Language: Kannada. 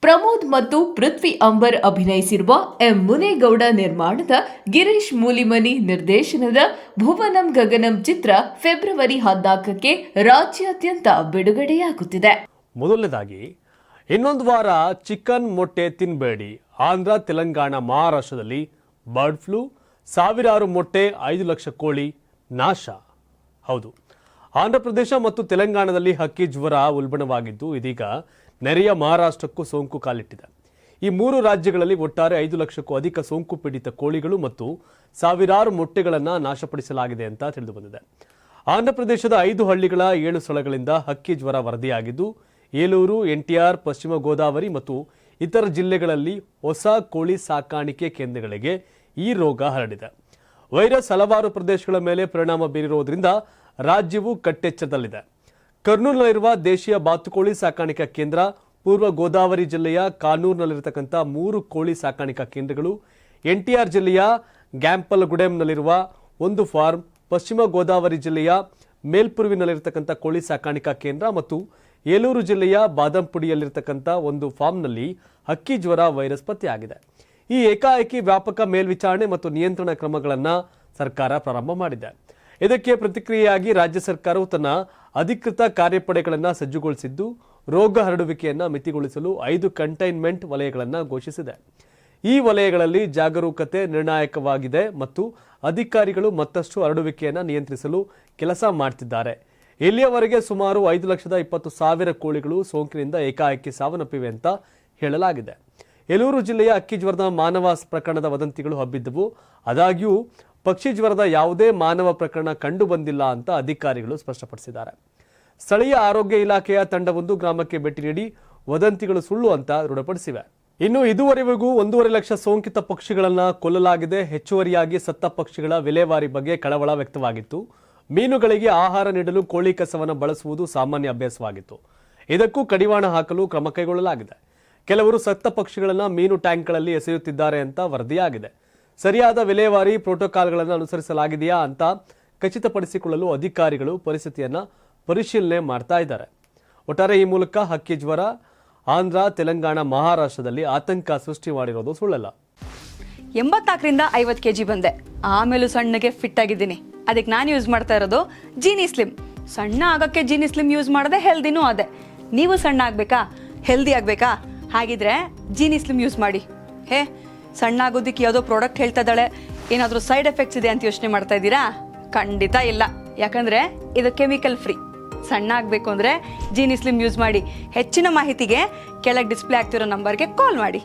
ಪ್ರಮೋದ್ ಮತ್ತು ಪೃಥ್ವಿ ಅಂಬರ್ ಅಭಿನಯಿಸಿರುವ ಎಂ ಮುನೇಗೌಡ ನಿರ್ಮಾಣದ ಗಿರೀಶ್ ಮೂಲಿಮನಿ ನಿರ್ದೇಶನದ ಭುವನಂ ಗಗನಂ ಚಿತ್ರ ಫೆಬ್ರವರಿ 14ಕ್ಕೆ ರಾಜ್ಯಾದ್ಯಂತ ಬಿಡುಗಡೆಯಾಗುತ್ತಿದೆ. ಮೊದಲನೇದಾಗಿ ಇನ್ನೊಂದು ವಾರ ಚಿಕನ್ ಮೊಟ್ಟೆ ತಿನ್ನಬೇಡಿ. ಆಂಧ್ರ, ತೆಲಂಗಾಣ, ಮಹಾರಾಷ್ಟ್ರದಲ್ಲಿ ಬರ್ಡ್ ಫ್ಲೂ, ಸಾವಿರಾರು ಮೊಟ್ಟೆ, 5 ಲಕ್ಷ ಕೋಳಿ ನಾಶ. ಹೌದು, ಆಂಧ್ರ ಪ್ರದೇಶ ಮತ್ತು ತೆಲಂಗಾಣದಲ್ಲಿ ಹಕ್ಕಿ ಜ್ವರ ಉಲ್ಬಣವಾಗಿದ್ದು ಇದೀಗ ನೆರೆಯ ಮಹಾರಾಷ್ಟ್ರಕ್ಕೂ ಸೋಂಕು ಕಾಲಿಟ್ಟಿದೆ. ಈ 3 ರಾಜ್ಯಗಳಲ್ಲಿ ಒಟ್ಟಾರೆ 5 ಲಕ್ಷಕ್ಕೂ ಅಧಿಕ ಸೋಂಕು ಪೀಡಿತ ಕೋಳಿಗಳು ಮತ್ತು ಸಾವಿರಾರು ಮೊಟ್ಟೆಗಳನ್ನು ನಾಶಪಡಿಸಲಾಗಿದೆ ಅಂತ ತಿಳಿದು ಬಂದಿದೆ. ಆಂಧ್ರ ಪ್ರದೇಶದ 5 ಹಳ್ಳಿಗಳ 7 ಸ್ಥಳಗಳಿಂದ ಹಕ್ಕಿ ಜ್ವರ ವರದಿಯಾಗಿದ್ದು ಏಲೂರು, ಎನ್ಟಿಆರ್, ಪಶ್ಚಿಮ ಗೋದಾವರಿ ಮತ್ತು ಇತರ ಜಿಲ್ಲೆಗಳಲ್ಲಿ ಹೊಸ ಕೋಳಿ ಸಾಕಾಣಿಕೆ ಕೇಂದ್ರಗಳಿಗೆ ಈ ರೋಗ ಹರಡಿದೆ. ವೈರಸ್ ಹಲವಾರು ಪ್ರದೇಶಗಳ ಮೇಲೆ ಪರಿಣಾಮ ಬೀರಿರುವುದರಿಂದ ರಾಜ್ಯವು ಕಟ್ಟೆಚ್ಚರದಲ್ಲಿದೆ. ಕರ್ನೂಲ್ನಲ್ಲಿರುವ ದೇಶೀಯ ಬಾತುಕೋಳಿ ಸಾಕಾಣಿಕಾ ಕೇಂದ್ರ, ಪೂರ್ವ ಗೋದಾವರಿ ಜಿಲ್ಲೆಯ ಕಾನೂರಿನಲ್ಲಿರತಕ್ಕಂಥ 3 ಕೋಳಿ ಸಾಕಾಣಿಕಾ ಕೇಂದ್ರಗಳು, ಎನ್ಟಿಆರ್ ಜಿಲ್ಲೆಯ ಗ್ಯಾಂಪಲಗುಡೆಂನಲ್ಲಿರುವ 1 ಫಾರ್ಮ್, ಪಶ್ಚಿಮ ಗೋದಾವರಿ ಜಿಲ್ಲೆಯ ಮೇಲ್ಪುರುವಿನಲ್ಲಿರತಕ್ಕಂಥ ಕೋಳಿ ಸಾಕಾಣಿಕಾ ಕೇಂದ್ರ ಮತ್ತು ಏಲೂರು ಜಿಲ್ಲೆಯ ಬಾದಂಪುಡಿಯಲ್ಲಿರತಕ್ಕಂಥ 1 ಫಾರ್ಮ್ನಲ್ಲಿ ಹಕ್ಕಿ ಜ್ವರ ವೈರಸ್ ಪತ್ತೆಯಾಗಿದೆ. ಈ ಏಕಾಏಕಿ ವ್ಯಾಪಕ ಮೇಲ್ವಿಚಾರಣೆ ಮತ್ತು ನಿಯಂತ್ರಣ ಕ್ರಮಗಳನ್ನು ಸರ್ಕಾರ ಪ್ರಾರಂಭ ಮಾಡಿದೆ. ಇದಕ್ಕೆ ಪ್ರತಿಕ್ರಿಯೆಯಾಗಿ ರಾಜ್ಯ ಸರ್ಕಾರವು ತನ್ನ ಅಧಿಕೃತ ಕಾರ್ಯಪಡೆಗಳನ್ನು ಸಜ್ಜುಗೊಳಿಸಿದ್ದು ರೋಗ ಹರಡುವಿಕೆಯನ್ನು ಮಿತಿಗೊಳಿಸಲು 5 ಕಂಟೈನ್ಮೆಂಟ್ ವಲಯಗಳನ್ನು ಘೋಷಿಸಿದೆ. ಈ ವಲಯಗಳಲ್ಲಿ ಜಾಗರೂಕತೆ ನಿರ್ಣಾಯಕವಾಗಿದೆ ಮತ್ತು ಅಧಿಕಾರಿಗಳು ಮತ್ತಷ್ಟು ಹರಡುವಿಕೆಯನ್ನು ನಿಯಂತ್ರಿಸಲು ಕೆಲಸ ಮಾಡುತ್ತಿದ್ದಾರೆ. ಇಲ್ಲಿಯವರೆಗೆ ಸುಮಾರು 5,20,000 ಕೋಳಿಗಳು ಸೋಂಕಿನಿಂದ ಏಕಾಏಕಿ ಸಾವನ್ನಪ್ಪಿವೆ ಅಂತ ಹೇಳಲಾಗಿದೆ. ಏಲೂರು ಜಿಲ್ಲೆಯ ಅಕ್ಕಿ ಜ್ವರದ ಮಾನವ ಪ್ರಕರಣದ ವದಂತಿಗಳು ಹಬ್ಬಿದ್ದವು. ಆದಾಗ್ಯೂ ಪಕ್ಷಿ ಜ್ವರದ ಯಾವುದೇ ಮಾನವ ಪ್ರಕರಣ ಕಂಡು ಬಂದಿಲ್ಲ ಅಂತ ಅಧಿಕಾರಿಗಳು ಸ್ಪಷ್ಟಪಡಿಸಿದ್ದಾರೆ. ಸ್ಥಳೀಯ ಆರೋಗ್ಯ ಇಲಾಖೆಯ ತಂಡವೊಂದು ಗ್ರಾಮಕ್ಕೆ ಭೇಟಿ ನೀಡಿ ವದಂತಿಗಳು ಸುಳ್ಳು ಅಂತ ದೃಢಪಡಿಸಿವೆ. ಇನ್ನು ಇದುವರೆಗೂ 1.5 ಲಕ್ಷ ಸೋಂಕಿತ ಪಕ್ಷಿಗಳನ್ನು ಕೊಲ್ಲಲಾಗಿದೆ. ಹೆಚ್ಚುವರಿಯಾಗಿ ಸತ್ತ ಪಕ್ಷಿಗಳ ವಿಲೇವಾರಿ ಬಗ್ಗೆ ಕಳವಳ ವ್ಯಕ್ತವಾಗಿತ್ತು. ಮೀನುಗಳಿಗೆ ಆಹಾರ ನೀಡಲು ಕೋಳಿ ಕಸವನ್ನು ಬಳಸುವುದು ಸಾಮಾನ್ಯ ಅಭ್ಯಾಸವಾಗಿತ್ತು. ಇದಕ್ಕೂ ಕಡಿವಾಣ ಹಾಕಲು ಕ್ರಮ ಕೈಗೊಳ್ಳಲಾಗಿದೆ. ಕೆಲವರು ಸತ್ತ ಪಕ್ಷಿಗಳನ್ನು ಮೀನು ಟ್ಯಾಂಕ್ಗಳಲ್ಲಿ ಎಸೆಯುತ್ತಿದ್ದಾರೆ ಅಂತ ವರದಿಯಾಗಿದೆ. ಸರಿಯಾದ ವಿಲೇವಾರಿ ಪ್ರೋಟೋಕಾಲ್ಗಳನ್ನು ಅನುಸರಿಸಲಾಗಿದೆಯಾ ಅಂತ ಖಚಿತಪಡಿಸಿಕೊಳ್ಳಲು ಅಧಿಕಾರಿಗಳು ಪರಿಸ್ಥಿತಿಯನ್ನು ಪರಿಶೀಲನೆ ಮಾಡ್ತಾ ಇದ್ದಾರೆ. ಒಟ್ಟಾರೆ ಈ ಮೂಲಕ ಹಕ್ಕಿ ಜ್ವರ ಆಂಧ್ರ, ತೆಲಂಗಾಣ, ಮಹಾರಾಷ್ಟ್ರದಲ್ಲಿ ಆತಂಕ ಸೃಷ್ಟಿ ಮಾಡಿರೋದು ಸುಳ್ಳಲ್ಲ. 84ರಿಂದ 50 kg ಬಂದೆ, ಆಮೇಲೂ ಸಣ್ಣಗೆ ಫಿಟ್ ಆಗಿದ್ದೀನಿ. ಅದಕ್ಕೆ ನಾನು ಯೂಸ್ ಮಾಡ್ತಾ ಇರೋದು ಜೀನಿ ಸ್ಲಿಮ್. ಸಣ್ಣ ಆಗೋಕ್ಕೆ ಜೀನಿ ಸ್ಲಿಮ್ ಯೂಸ್ ಮಾಡದೆ ಹೆಲ್ದಿನೂ ಅದೇ. ನೀವು ಸಣ್ಣ ಆಗಬೇಕಾ, ಹೆಲ್ದಿ ಆಗಬೇಕಾ? ಹಾಗಿದ್ರೆ ಜೀನಿ ಸ್ಲಿಮ್ ಯೂಸ್ ಮಾಡಿ. ಸಣ್ಣ ಆಗೋದಕ್ಕೆ ಯಾವುದೋ ಪ್ರಾಡಕ್ಟ್ ಹೇಳ್ತಾ ಇದ್ದಾಳೆ, ಏನಾದರೂ ಸೈಡ್ ಎಫೆಕ್ಟ್ಸ್ ಇದೆ ಅಂತ ಯೋಚನೆ ಮಾಡ್ತಾ ಇದ್ದೀರಾ? ಖಂಡಿತ ಇಲ್ಲ, ಯಾಕಂದರೆ ಇದು ಕೆಮಿಕಲ್ ಫ್ರೀ. ಸಣ್ಣ ಆಗಬೇಕು ಅಂದರೆ ಜೀನಿ ಸ್ಲಿಮ್ ಯೂಸ್ ಮಾಡಿ. ಹೆಚ್ಚಿನ ಮಾಹಿತಿಗೆ ಕೆಳಗೆ ಡಿಸ್ಪ್ಲೇ ಆಗ್ತಿರೋ ನಂಬರ್ಗೆ ಕಾಲ್ ಮಾಡಿ.